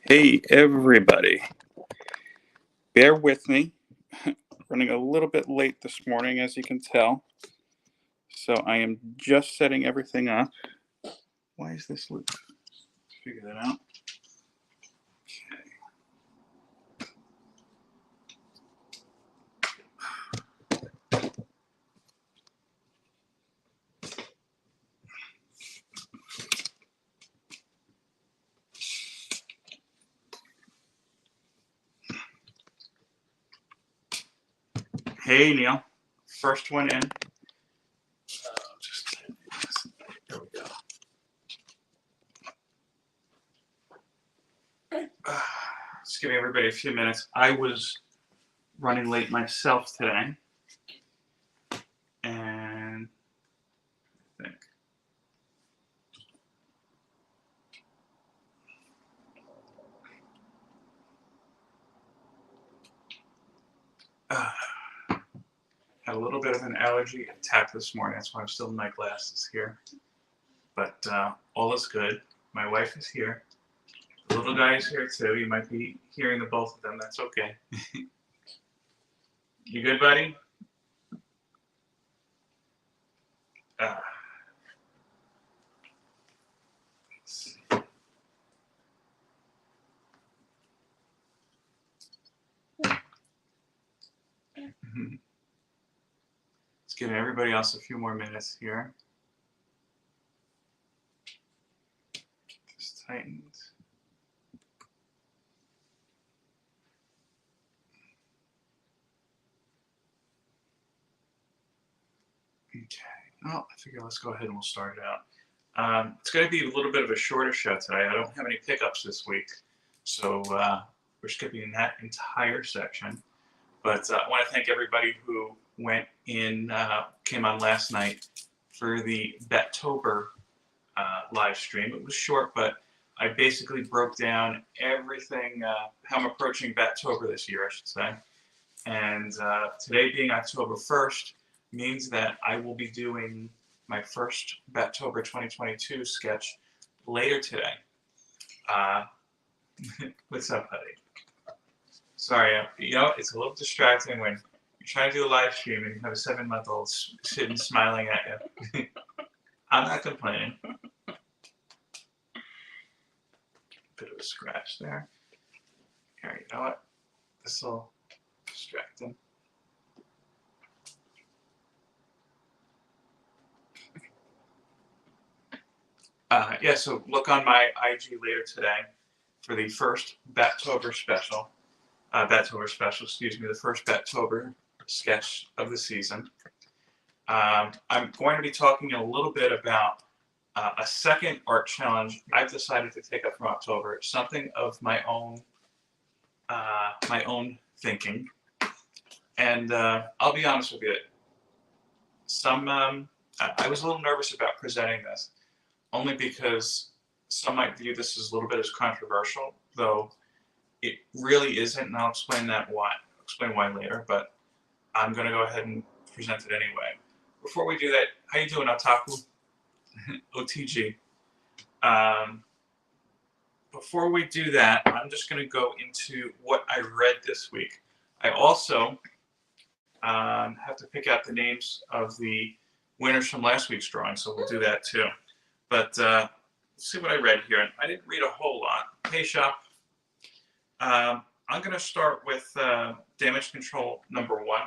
Hey, everybody. Bear with me. Running a little bit late this morning, as you can tell. So I am just setting everything up. Why is this loose? Figure that out. Hey, Neil. First one in. There we go. Just giving everybody a few minutes. I was running late myself today. And I think. Had a little bit of an allergy attack this morning. That's why I'm still in my glasses here. But all is good. My wife is here. The little guy is here too. You might be hearing the both of them. That's okay. You good, buddy? Let's give everybody else a few more minutes here. Just tightened. Okay. Well, I figure let's go ahead and we'll start it out. It's going to be a little bit of a shorter show today. I don't have any pickups this week, so we're skipping that entire section. But I want to thank everybody who went in, came on last night for the Bettober live stream. It was short, but I basically broke down everything, how I'm approaching Bettober this year, I should say. And today being October 1st means that I will be doing my first Bettober 2022 sketch later today. What's up, buddy? Sorry, it's a little distracting when you're trying to do a live stream and you have a 7-month-old sitting smiling at you. I'm not complaining. Bit of a scratch there. Here, you know what? This will distract him. Yeah, so look on my IG later today for the first Bettober special. The first Bettober sketch of the season. I'm going to be talking a little bit about a second art challenge I've decided to take up from October, something of my own thinking. And I'll be honest with you, I was a little nervous about presenting this, only because some might view this as a little bit as controversial, though it really isn't, and I'll explain why later, but I'm going to go ahead and present it anyway. Before we do that, how you doing, Otaku? OTG. Before we do that, I'm just going to go into what I read this week. I also have to pick out the names of the winners from last week's drawing, so we'll do that too. But let's see what I read here. I didn't read a whole lot. Hey, Shop. I'm going to start with damage control number 1.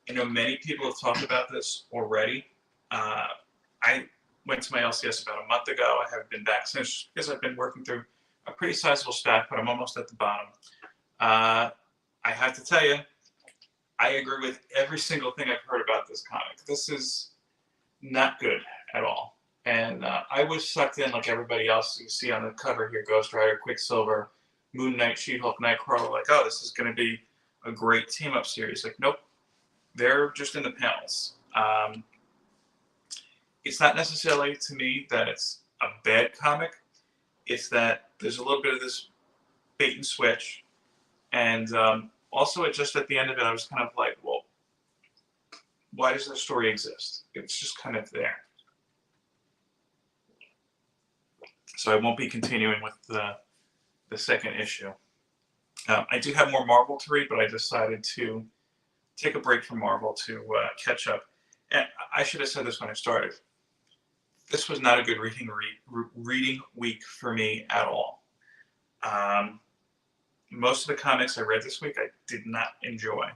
I know many people have talked about this already. I went to my LCS about a month ago. I haven't been back since because I've been working through a pretty sizable stack, but I'm almost at the bottom. I have to tell you, I agree with every single thing I've heard about this comic. This is not good at all. And I was sucked in like everybody else. You see on the cover here, Ghost Rider, Quicksilver, Moon Knight, She-Hulk, Nightcrawler. Like, oh, this is going to be a great team-up series. Like, nope. They're just in the panels. It's not necessarily, to me, that it's a bad comic. It's that there's a little bit of this bait and switch. And also, just at the end of it, I was kind of like, well, why does this story exist? It's just kind of there. So I won't be continuing with the second issue. I do have more Marvel to read, but I decided to take a break from Marvel to catch up. And I should have said this when I started. This was not a good reading week for me at all. Most of the comics I read this week I did not enjoy.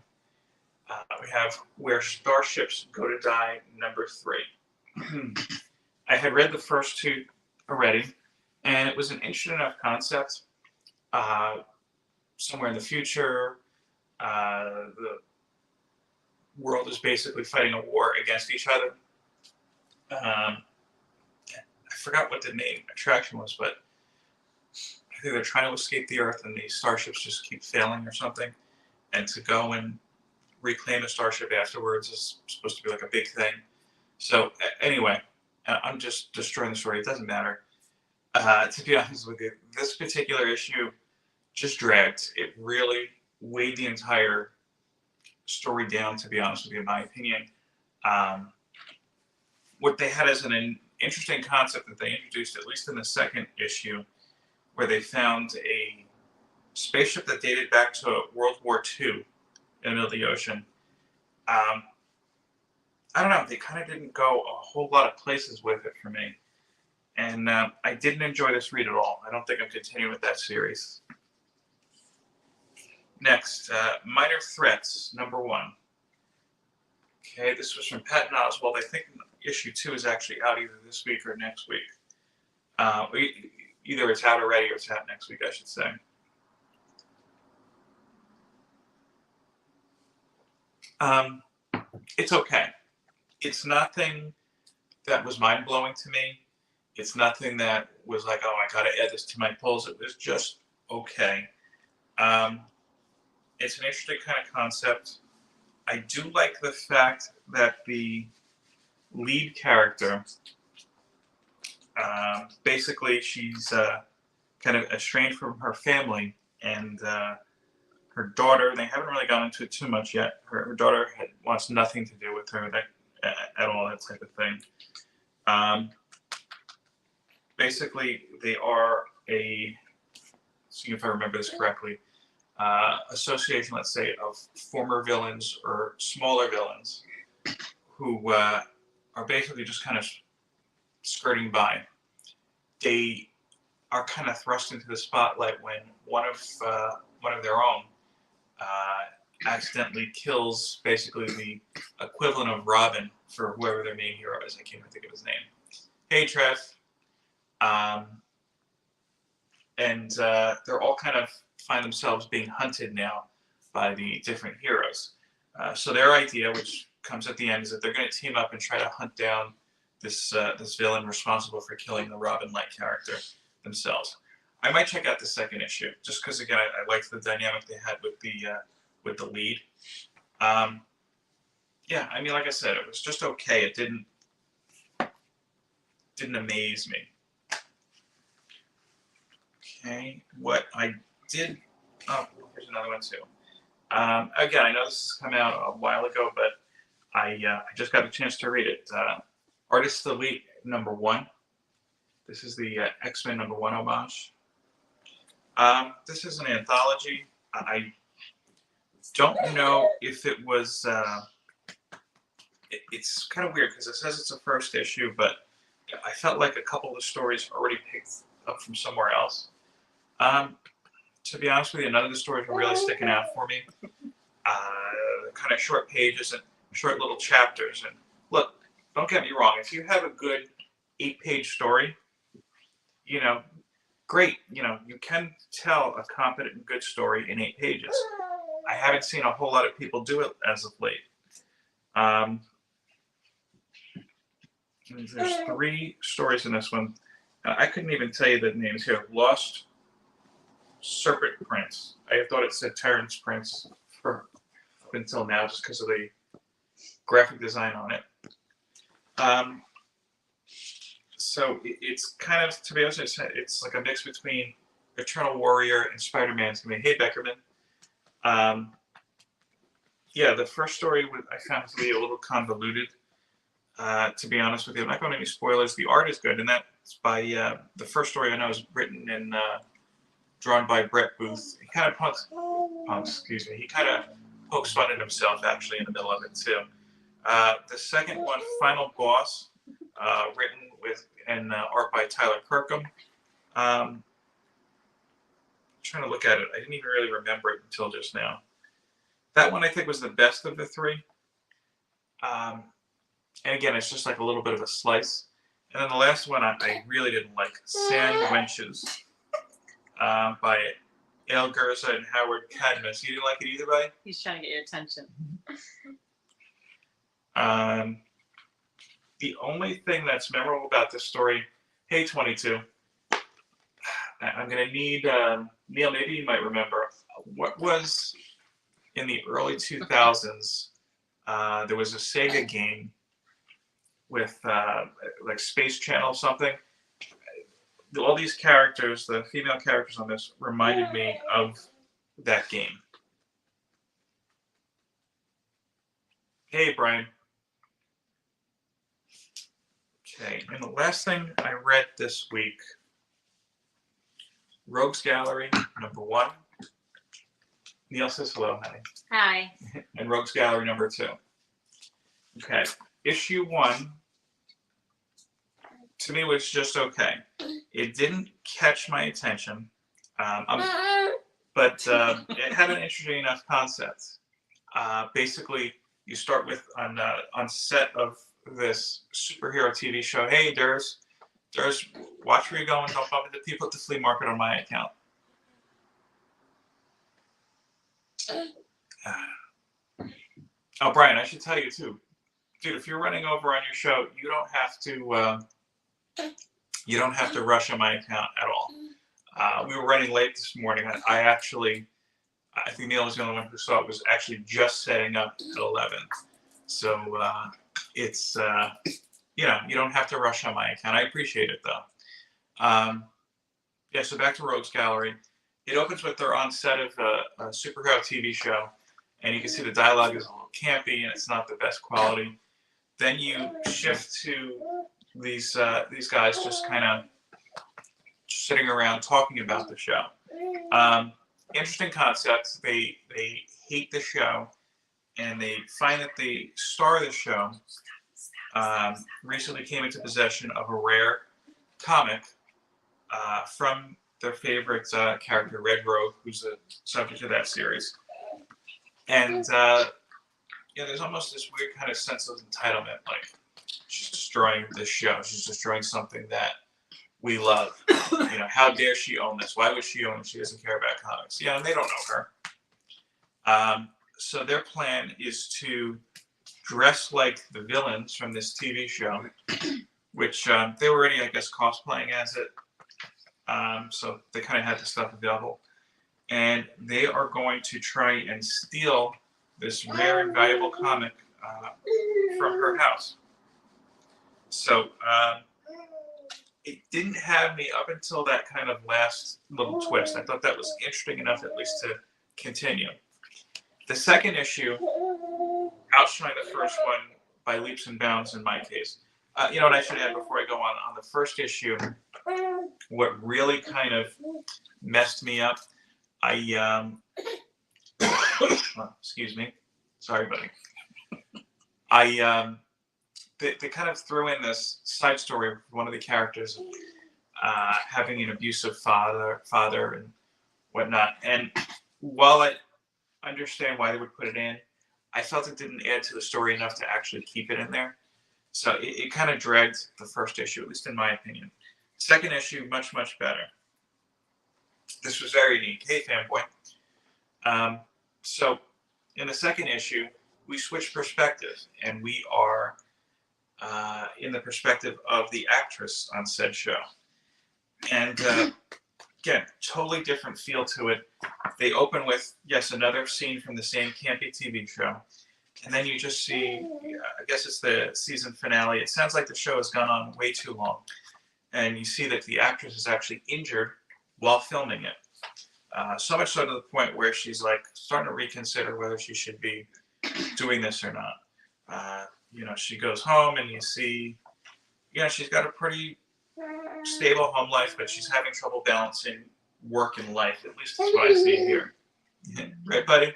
We have Where Starships Go to Die, number 3. I had read the first 2 already, and it was an interesting enough concept. Somewhere in the future, the world is basically fighting a war against each other. I forgot what the name attraction was, but I think they're trying to escape the Earth, and these starships just keep failing or something. And to go and reclaim a starship afterwards is supposed to be like a big thing. So anyway, I'm just destroying the story. It doesn't matter. To be honest with you, this particular issue just dragged. It really weighed the entire story down, to be honest with you, in my opinion. What they had as an interesting concept that they introduced, at least in the second issue, where they found a spaceship that dated back to World War II in the middle of the ocean. I don't know, they kind of didn't go a whole lot of places with it for me. And I didn't enjoy this read at all. I don't think I'm continuing with that series. Next, Minor Threats, number 1. Okay, this was from Patton Oswalt. I think issue 2 is actually out either this week or next week. Either it's out already or it's out next week, I should say. It's okay. It's nothing that was mind-blowing to me. It's nothing that was like, oh, I got to add this to my polls. It was just okay. It's an interesting kind of concept. I do like the fact that the lead character, basically she's kind of estranged from her family, and her daughter, they haven't really gone into it too much yet. Her daughter wants nothing to do with her at all, that type of thing. Basically, they are see if I remember this correctly, association, let's say, of former villains or smaller villains who are basically just kind of skirting by. They are kind of thrust into the spotlight when one of their own accidentally kills basically the equivalent of Robin for whoever their main hero is. I can't even think of his name. Hey, Trev. And they're all kind of find themselves being hunted now by the different heroes. So their idea, which comes at the end, is that they're going to team up and try to hunt down this villain responsible for killing the Robin-like character themselves. I might check out the second issue just because, again, I liked the dynamic they had with the lead. Yeah, I mean, like I said, it was just okay. It didn't amaze me. Okay, what I did. Oh, here's another one too. Again, I know this has come out a while ago, but I just got a chance to read it. Artist Elite number 1. This is the X-Men number 1 homage. This is an anthology. I don't know if it was. It's kind of weird because it says it's a first issue, but I felt like a couple of the stories already picked up from somewhere else. To be honest with you, none of the stories were really sticking out for me. Kind of short pages and short little chapters. And look, don't get me wrong. If you have a good 8-page story, great. You can tell a competent and good story in 8 pages. I haven't seen a whole lot of people do it as of late. There's 3 stories in this one. I couldn't even tell you the names here. Lost Serpent Prince. I thought it said Terrence Prince up until now just because of the graphic design on it. So it's kind of, to be honest, it's like a mix between Eternal Warrior and Spider-Man's gonna be, hey, Beckerman. Yeah, the first story I found to be a little convoluted. To be honest with you, I'm not going to any spoilers. The art is good, and that's by the first story I know is written in drawn by Brett Booth. He kind of he kind of pokes fun at himself actually in the middle of it too. The second one, Final Boss, written with and art by Tyler Kirkham. Trying to look at it, I didn't even really remember it until just now. That one I think was the best of the three. And again, it's just like a little bit of a slice. And then the last one I really didn't like, Sandwenches, by Ale Gerza and Howard Cadmus. You didn't like it either, buddy? He's trying to get your attention. The only thing that's memorable about this story, hey 22, I'm going to need, Neil, maybe you might remember, what was in the early 2000s, there was a Sega game with like Space Channel something. All these characters, the female characters on this, reminded me of that game. Hey, Brian. Okay, and the last thing I read this week, Rogues Gallery, #1. Neil says hello, honey. Hi. And Rogues Gallery #2. Okay, issue 1 to me was just okay. It didn't catch my attention, but it had an interesting enough concept. Basically, you start with on set of this superhero TV show. Hey, Durs, watch where you're going. Don't bump into people at the flea market on my account. Oh, Brian, I should tell you too, dude. If you're running over on your show, you don't have to rush on my account at all. We were running late this morning. I think Neil was the only one who saw it. Was actually just setting up at 11. So it's you don't have to rush on my account. I appreciate it though. Yeah. So back to Rogues Gallery. It opens with they're on set of a superhero TV show, and you can see the dialogue is a little campy and it's not the best quality. Then you shift to these guys just kind of sitting around talking about the show. Interesting concept. They hate the show, and they find that the star of the show recently came into possession of a rare comic from their favorite character, Red Rogue, who's the subject of that series. And there's almost this weird kind of sense of entitlement, like she's destroying this show. She's destroying something that we love. How dare she own this? Why would she own it? She doesn't care about comics. And they don't know her. So their plan is to dress like the villains from this TV show, which they were already, I guess, cosplaying as it. So they kind of had the stuff available. And they are going to try and steal this rare and valuable comic from her house. So it didn't have me up until that kind of last little twist. I thought that was interesting enough at least to continue. The second issue outshined the first one by leaps and bounds in my case. And I should add before I go on the first issue, what really kind of messed me up, excuse me. Sorry, buddy. They kind of threw in this side story of one of the characters having an abusive father and whatnot. And while I understand why they would put it in, I felt it didn't add to the story enough to actually keep it in there. So it kind of dragged the first issue, at least in my opinion. Second issue, much, much better. This was very neat. Hey, fanboy. So in the second issue, we switch perspectives, and we are in the perspective of the actress on said show. And again, totally different feel to it. They open with, yes, another scene from the same campy TV show. And then you just see, I guess it's the season finale. It sounds like the show has gone on way too long. And you see that the actress is actually injured while filming it. So much so to the point where she's like starting to reconsider whether she should be doing this or not. She goes home and you see, she's got a pretty stable home life, but she's having trouble balancing, work and life. At least that's what I see here. Right, buddy?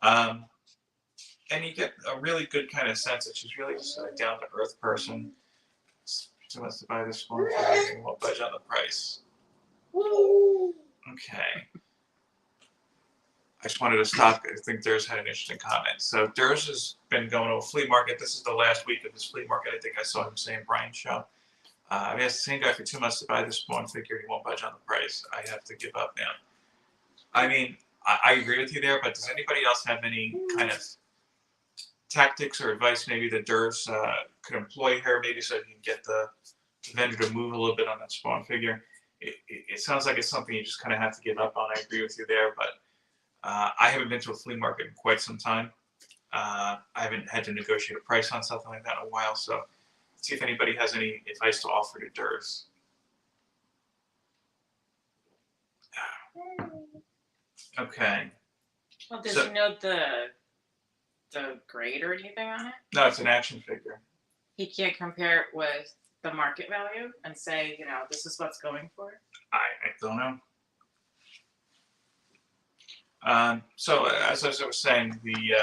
And you get a really good kind of sense that she's really just a down-to-earth person. She wants to buy this phone for me and won't budge on the price. Okay. I just wanted to stop. I think Durs had an interesting comment. So Durs has been going to a flea market. This is the last week of his flea market. I think I saw him saying Brian's show. I've asked the same guy for 2 months to buy this phone. Figure he won't budge on the price. I have to give up now. I mean, I agree with you there, but does anybody else have any kind of tactics or advice maybe that Durs could employ here, maybe so he can get the vendor to move a little bit on that spawn figure? It sounds like it's something you just kind of have to give up on. I agree with you there, but I haven't been to a flea market in quite some time. I haven't had to negotiate a price on something like that in a while, so let's see if anybody has any advice to offer to Durs. Okay. Well, does he know the grade or anything on it? No, it's an action figure. He can't compare it with the market value and say, this is what's going for? I don't know. So as I was saying, the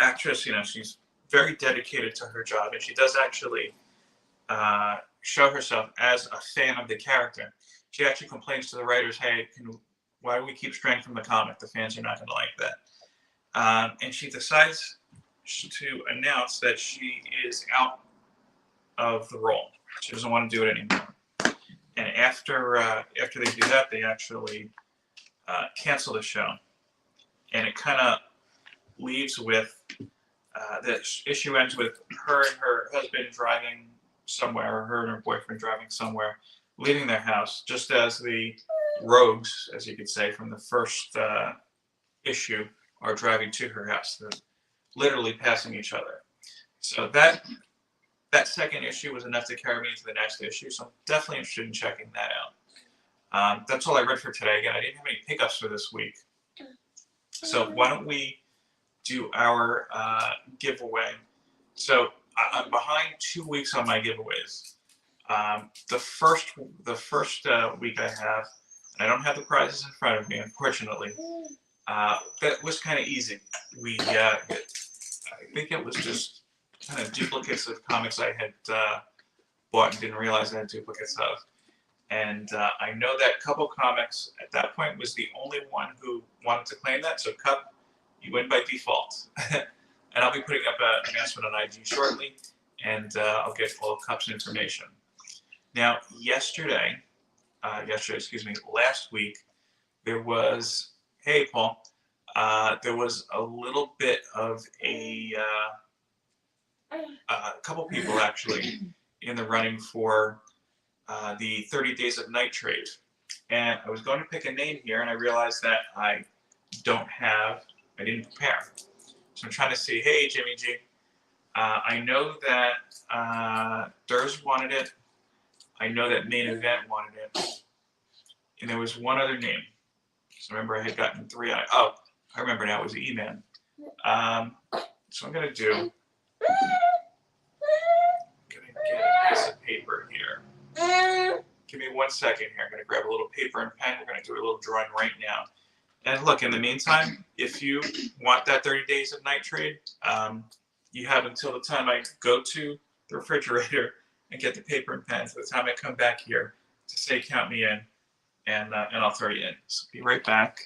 actress, she's very dedicated to her job, and she does actually show herself as a fan of the character. She actually complains to the writers, hey, why do we keep straying from the comic? The fans are not going to like that. And she decides to announce that she is out of the role. She doesn't want to do it anymore. And after they do that, they actually cancel the show. And it kind of leaves with, the issue ends with her and her husband driving somewhere, or her and her boyfriend driving somewhere, leaving their house, just as the rogues, as you could say, from the first issue are driving to her house. They're literally passing each other. So that second issue was enough to carry me into the next issue, so I'm definitely interested in checking that out. That's all I read for today. Again, I didn't have any pickups for this week. So why don't we do our giveaway? So I'm behind 2 weeks on my giveaways. The first week I have, and I don't have the prizes in front of me, unfortunately. That was kind of easy. I think it was just kind of duplicates of comics I had bought and didn't realize I had duplicates of. And I know that Couple Comics at that point was the only one who wanted to claim that. So Cup, you win by default. And I'll be putting up an announcement on IG shortly, and I'll get all of Cup's information. Now, last week, there was, hey, Paul, there was a little bit of a couple people actually in the running for the 30 Days of Night trade. And I was going to pick a name here, and I realized that I didn't prepare. So I'm trying to see, hey, Jimmy G, I know that Durs wanted it. I know that Main Event wanted it. And there was one other name. So remember, I had gotten 3 on it. Oh, I remember now, it was E-Man. So I'm going to do, I'm going to get a piece of paper here. Give me 1 second here. I'm going to grab a little paper and pen. We're going to do a little drawing right now. And look, in the meantime, if you want that 30 Days of Night trade, you have until the time I go to the refrigerator and get the paper and pen, so the time I come back here to say count me in, and I'll throw you in. So be right back.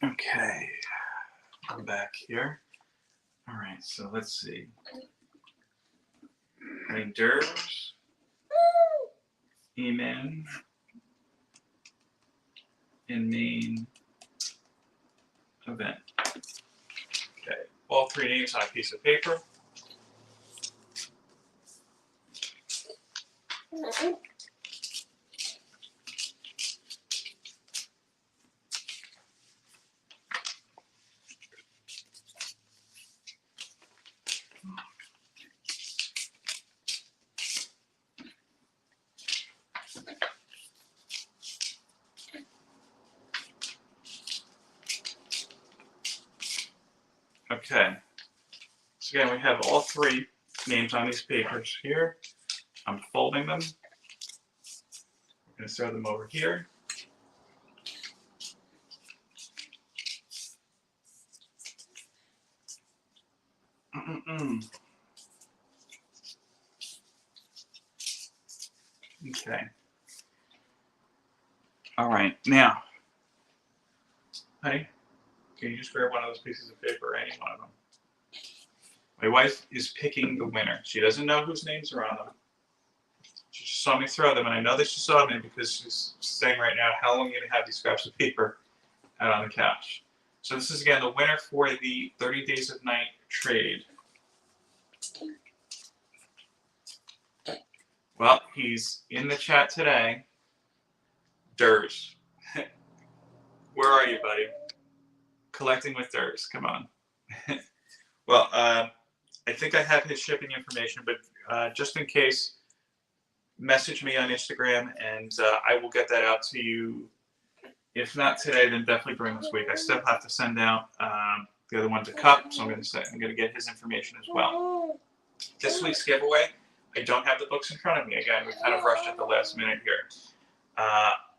Okay, I'm back here. All right, so let's see. Durs, E-Man, and Main Event. Okay, all 3 names on a piece of paper. Okay. So again, we have all three names on these papers here. I'm folding them. I'm going to throw them over here. Okay. All right. Now, honey, can you just grab one of those pieces of paper, any one of them? My wife is picking the winner. She doesn't know whose names are on them. She just saw me throw them, and I know that she saw me because she's saying right now, how long are you going to have these scraps of paper out on the couch? So this is, again, the winner for the 30 Days of Night trade. Well, he's in the chat today. Durs. Where are you, buddy? Collecting with Durs. Come on. Well, I think I have his shipping information, but just in case, message me on Instagram, and I will get that out to you. If not today, then definitely during this week. I still have to send out the other one to Cup, so I'm going to get his information as well. This week's giveaway, I don't have the books in front of me. Again, we kind of rushed at the last minute here.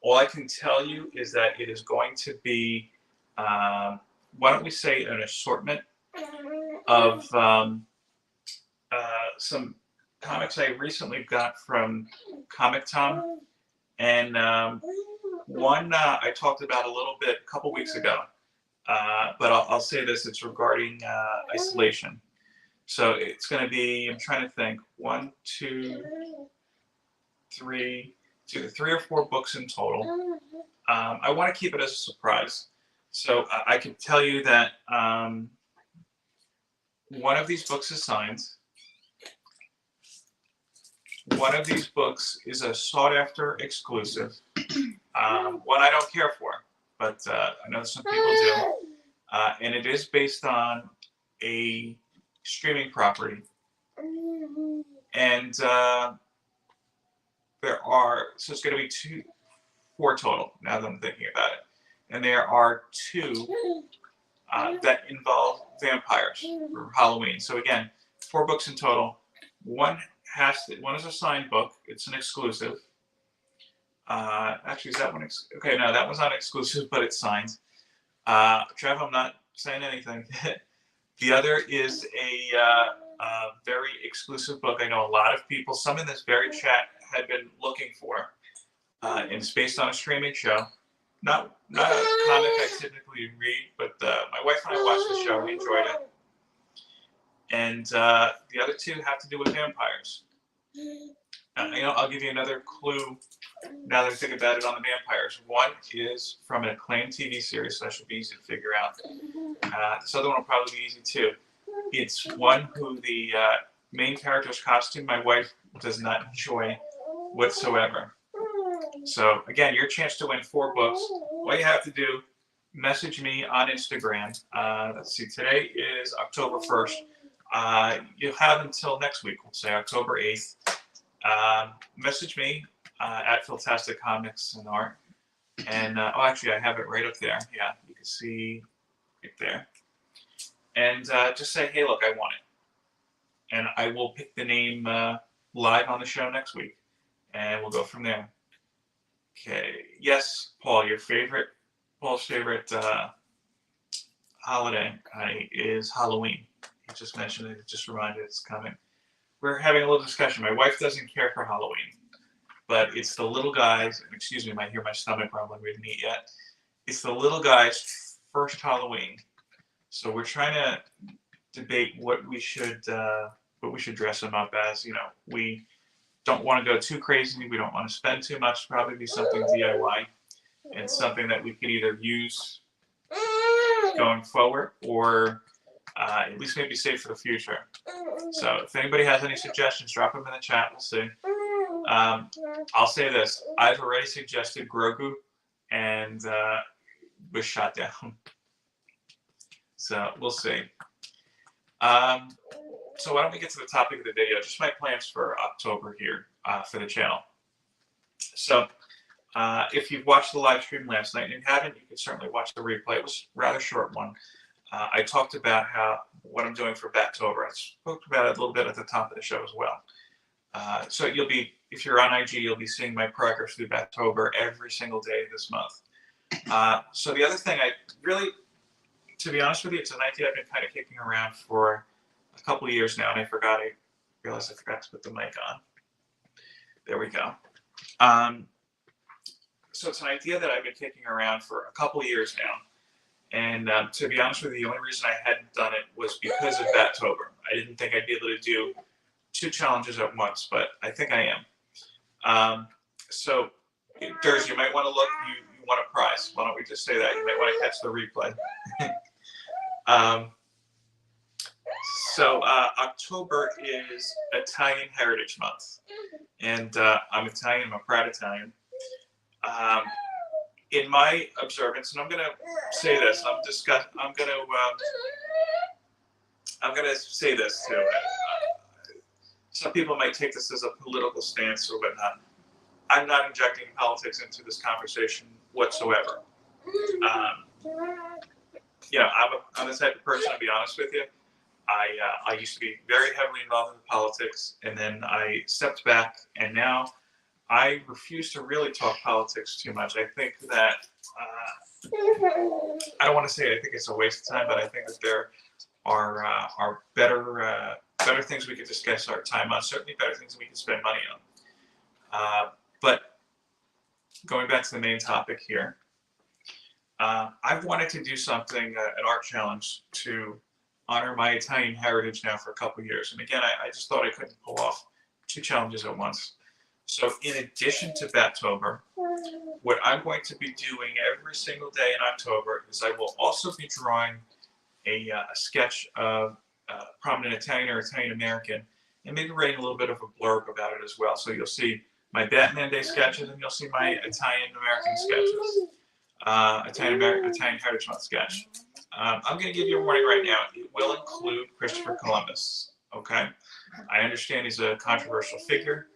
All I can tell you is that it is going to be, why don't we say, an assortment of some comics I recently got from Comic Tom, and one I talked about a little bit a couple weeks ago, but I'll say this, it's regarding isolation. So it's going to be, I'm trying to think, three or four books in total. I want to keep it as a surprise. So I can tell you that one of these books is signed. One of these books is a sought-after exclusive. One I don't care for, but I know some people do. And it is based on a streaming property. And so it's going to be four total, now that I'm thinking about it. And there are two that involve vampires for Halloween. So again, 4 books in total. One is a signed book. It's an exclusive. Actually, is that one? Okay, no, that one's not exclusive, but it's signed. Trev, I'm not saying anything. The other is a very exclusive book. I know a lot of people, some in this very chat, had been looking for. And it's based on a streaming show. Not a comic I typically read, but my wife and I watched the show. We enjoyed it. And the other two have to do with vampires. I'll give you another clue now that I think about it on the vampires. One is from an acclaimed TV series, so that should be easy to figure out. This other one will probably be easy too. It's one who the main character's costume my wife does not enjoy whatsoever. So again, your chance to win 4 books. All you have to do, message me on Instagram. Let's see, today is October 1st. You'll have until next week, we'll say October 8th. Message me at Philtastic Comics and Art. And actually, I have it right up there. Yeah, you can see it there. And just say, hey, look, I want it. And I will pick the name live on the show next week. And we'll go from there. Okay. Yes, Paul, Paul's favorite holiday is Halloween. He just mentioned it. It just reminded it's coming. We're having a little discussion. My wife doesn't care for Halloween, but it's the little guys. Excuse me, you might hear my stomach rumbling. We didn't eat yet. It's the little guys' first Halloween, so we're trying to debate what we should dress them up as. We don't want to go too crazy. We don't want to spend too much. Probably be something DIY and something that we can either use going forward or at least maybe save for the future. So if anybody has any suggestions, drop them in the chat. We'll see. I'll say this. I've already suggested Grogu and was shot down. So we'll see. So why don't we get to the topic of the video, just my plans for October here for the channel. So if you've watched the live stream last night and you haven't, you can certainly watch the replay. It was a rather short one. I talked about what I'm doing for Backtober. I spoke about it a little bit at the top of the show as well. So if you're on IG, you'll be seeing my progress through Backtober every single day this month. So the other thing to be honest with you, it's an idea I've been kind of kicking around for a couple of years now, and I realized I forgot to put the mic on. There we go. So it's an idea that I've been kicking around for a couple of years now. And to be honest with you, the only reason I hadn't done it was because of Backtober. I didn't think I'd be able to do 2 challenges at once, but I think I am. So, Durs, you might want to look. You want a prize. Why don't we just say that? You might want to catch the replay. So October is Italian Heritage Month, and I'm Italian. I'm a proud Italian. In my observance, and I'm going to say this. I'm going to say this too. Some people might take this as a political stance or whatnot. I'm not injecting politics into this conversation whatsoever. I'm the type of person, to be honest with you. I used to be very heavily involved in politics, and then I stepped back, and now I refuse to really talk politics too much. I think that I don't want to say I think it's a waste of time, but I think that there are better things we could discuss our time on. Certainly, better things we can spend money on. But going back to the main topic here, I've wanted to do something, an art challenge, to honor my Italian heritage now for a couple of years. And again, I just thought I couldn't pull off 2 challenges at once. So in addition to Backtober, what I'm going to be doing every single day in October is I will also be drawing a sketch of prominent Italian or Italian American, and maybe writing a little bit of a blurb about it as well. So you'll see my Batman Day sketches, and you'll see my Italian American sketches, Italian Heritage Month sketch. I'm going to give you a warning right now. It will include Christopher Columbus. Okay, I understand he's a controversial figure.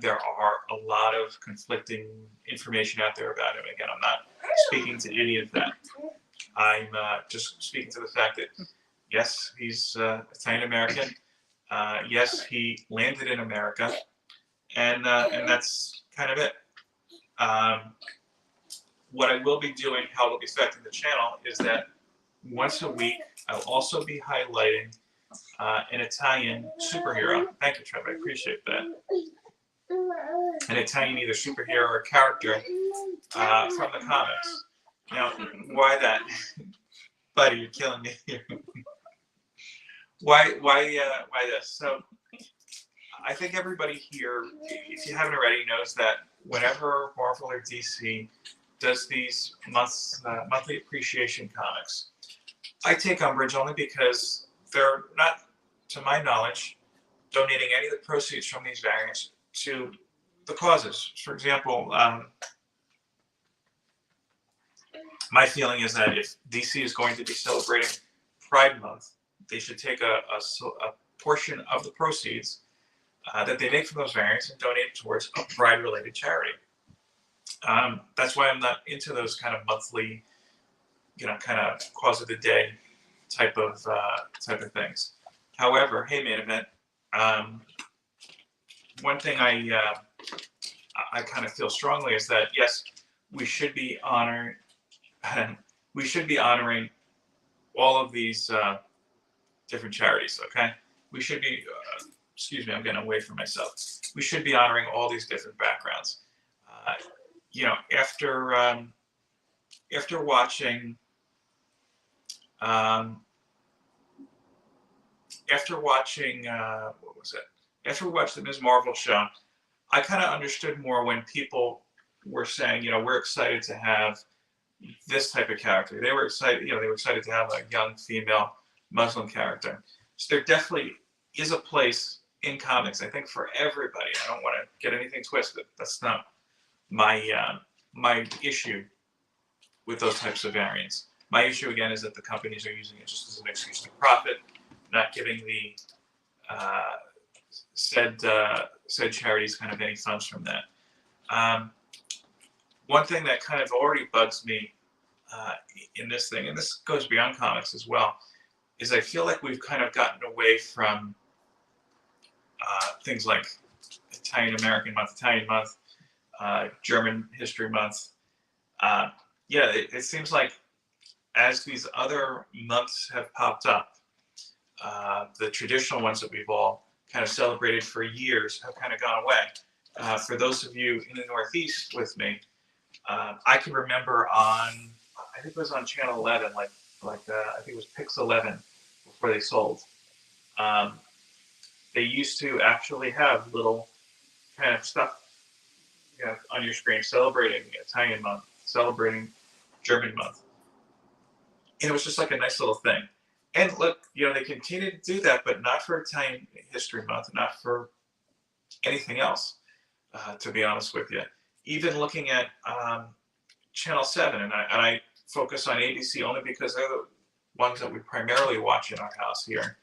There are a lot of conflicting information out there about him. Again, I'm not speaking to any of that. I'm just speaking to the fact that, yes, he's Italian American. Yes, he landed in America, and that's kind of it. What I will be doing, how it'll be affecting the channel, is that once a week, I'll also be highlighting an Italian superhero. Thank you, Trev. I appreciate that. An Italian either superhero or character from the comics. Now, why that? Buddy, you're killing me here. Why this? So, I think everybody here, if you haven't already, knows that whenever Marvel or DC does these monthly appreciation comics, I take umbrage only because they're not, to my knowledge, donating any of the proceeds from these variants to the causes. For example, my feeling is that if DC is going to be celebrating Pride Month, they should take a portion of the proceeds that they make from those variants and donate it towards a Pride-related charity. That's why I'm not into those kind of monthly, kind of cause of the day type of things. However, hey, main event. One thing I kind of feel strongly is that yes, we should be honoring all of these different charities. Okay, we should be. Excuse me, I'm getting away from myself. We should be honoring all these different backgrounds. After watching. What was it? After we watched the Ms. Marvel show, I kind of understood more when people were saying, we're excited to have this type of character. They were excited, they were excited to have a young female Muslim character. So there definitely is a place in comics, I think, for everybody. I don't want to get anything twisted. That's not my issue with those types of variants. My issue, again, is that the companies are using it just as an excuse to profit, not giving the said charities kind of any funds from that. One thing that kind of already bugs me uh, in this thing, and this goes beyond comics as well, is I feel like we've kind of gotten away from things like Italian American Month, Italian Month, German History Month. Uh, yeah, it seems like as these other months have popped up, the traditional ones that we've all kind of celebrated for years have kind of gone away. For those of you in the Northeast with me, I can remember on, I think it was on Channel 11, I think it was Pix 11 before they sold. Um, they used to actually have little kind of stuff, on your screen celebrating Italian month, celebrating German month. And it was just like a nice little thing. And look, they continue to do that, but not for Italian History Month, not for anything else, to be honest with you. Even looking at Channel 7, and I focus on ABC only because they're the ones that we primarily watch in our house here.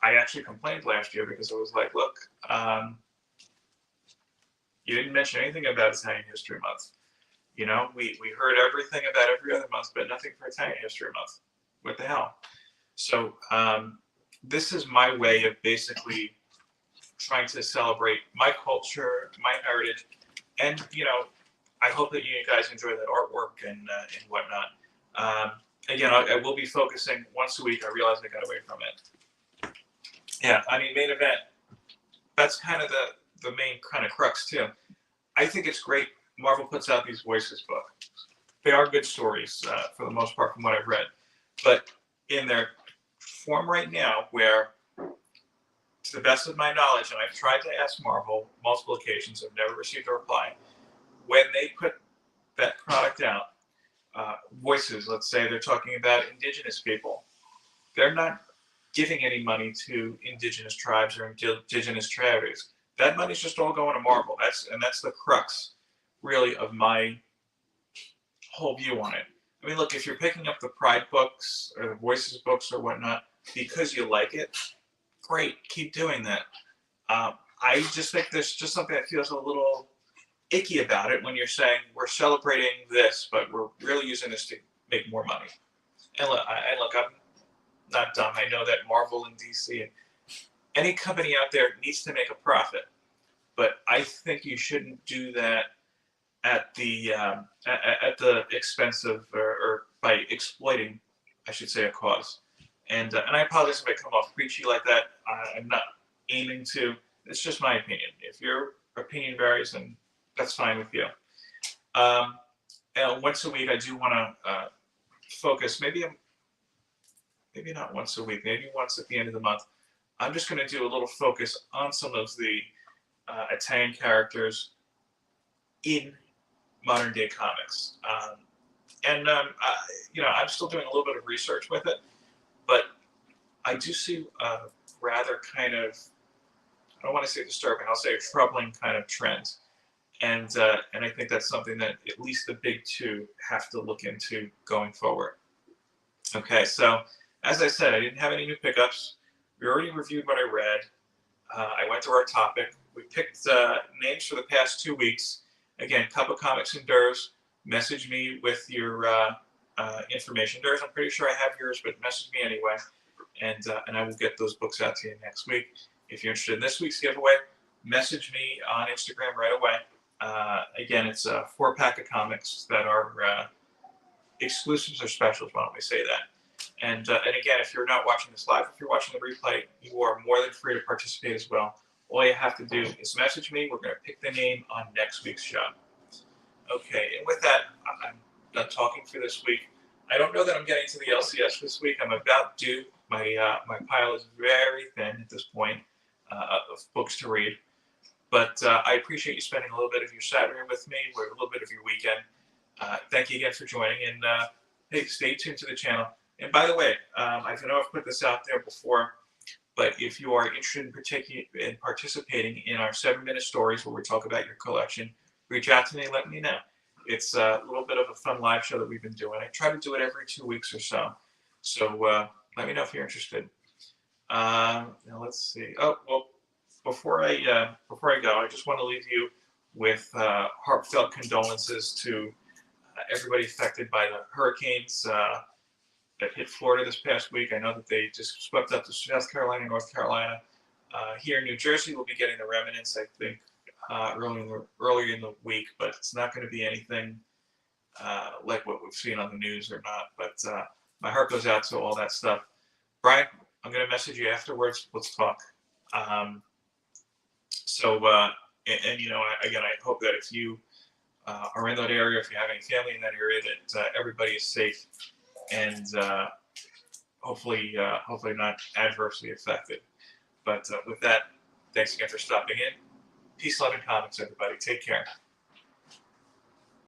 I actually complained last year because I was like, look, you didn't mention anything about Italian History Month. We heard everything about every other month, but nothing for Italian History Month. What the hell? So this is my way of basically trying to celebrate my culture, my heritage, and I hope that you guys enjoy that artwork and whatnot. Again, I will be focusing once a week. I realize I got away from it. Yeah, I mean, main event. That's kind of the main kind of crux too. I think it's great. Marvel puts out these Voices books. They are good stories for the most part, from what I've read, but in their form right now, where, to the best of my knowledge, and I've tried to ask Marvel multiple occasions, I've never received a reply. When they put that product out, Voices, let's say they're talking about Indigenous people, they're not giving any money to Indigenous tribes or Indigenous charities. That money's just all going to Marvel. That's the crux, really, of my whole view on it. I mean, look, if you're picking up the Pride books or the Voices books or whatnot because you like it, great, keep doing that. I just think there's just something that feels a little icky about it when you're saying we're celebrating this, but we're really using this to make more money. And look, I'm not dumb. I know that Marvel and DC and any company out there needs to make a profit, but I think you shouldn't do that at the expense of or by exploiting, I should say, a cause. And I apologize if I come off preachy like that. I'm not aiming to. It's just my opinion. If your opinion varies, then that's fine with you. And once a week, I do want to focus. Maybe not once a week. Maybe once at the end of the month. I'm just going to do a little focus on some of the Italian characters in modern day comics. I'm still doing a little bit of research with it, but I do see a rather kind of, I don't want to say disturbing, I'll say a troubling kind of trend. And I think that's something that at least the big two have to look into going forward. Okay, so as I said, I didn't have any new pickups. We already reviewed what I read. I went to our topic. We picked names for the past 2 weeks. Again, Cup of Comics and Durs, message me with your information. Durs, I'm pretty sure I have yours, but message me anyway, and I will get those books out to you next week. If you're interested in this week's giveaway, message me on Instagram right away. Again, it's a 4-pack of comics that are exclusives or specials, why don't we say that. And again, if you're not watching this live, if you're watching the replay, you are more than free to participate as well. All you have to do is message me. We're going to pick the name on next week's show. Okay, and with that, I'm done talking for this week. I don't know that I'm getting to the LCS this week. I'm about due. My pile is very thin at this point of books to read. But I appreciate you spending a little bit of your Saturday with me, or a little bit of your weekend. Thank you again for joining, and hey, stay tuned to the channel. And by the way, I know I've put this out there before, but if you are interested in participating in our 7-minute stories where we talk about your collection, reach out to me, let me know. It's a little bit of a fun live show that we've been doing. I try to do it every 2 weeks or so. So let me know if you're interested. Now let's see. Oh, well, before I go, I just want to leave you with heartfelt condolences to everybody affected by the hurricanes that hit Florida this past week. I know that they just swept up to South Carolina, North Carolina. Here in New Jersey, we'll be getting the remnants, I think, early in the week, but it's not going to be anything like what we've seen on the news or not. But my heart goes out to all that stuff. Brian, I'm going to message you afterwards. Let's talk. And you know, again, I hope that if you are in that area, if you have any family in that area, that everybody is safe and hopefully not adversely affected. But with that, thanks again for stopping in. Peace, love, and comics, everybody. Take care.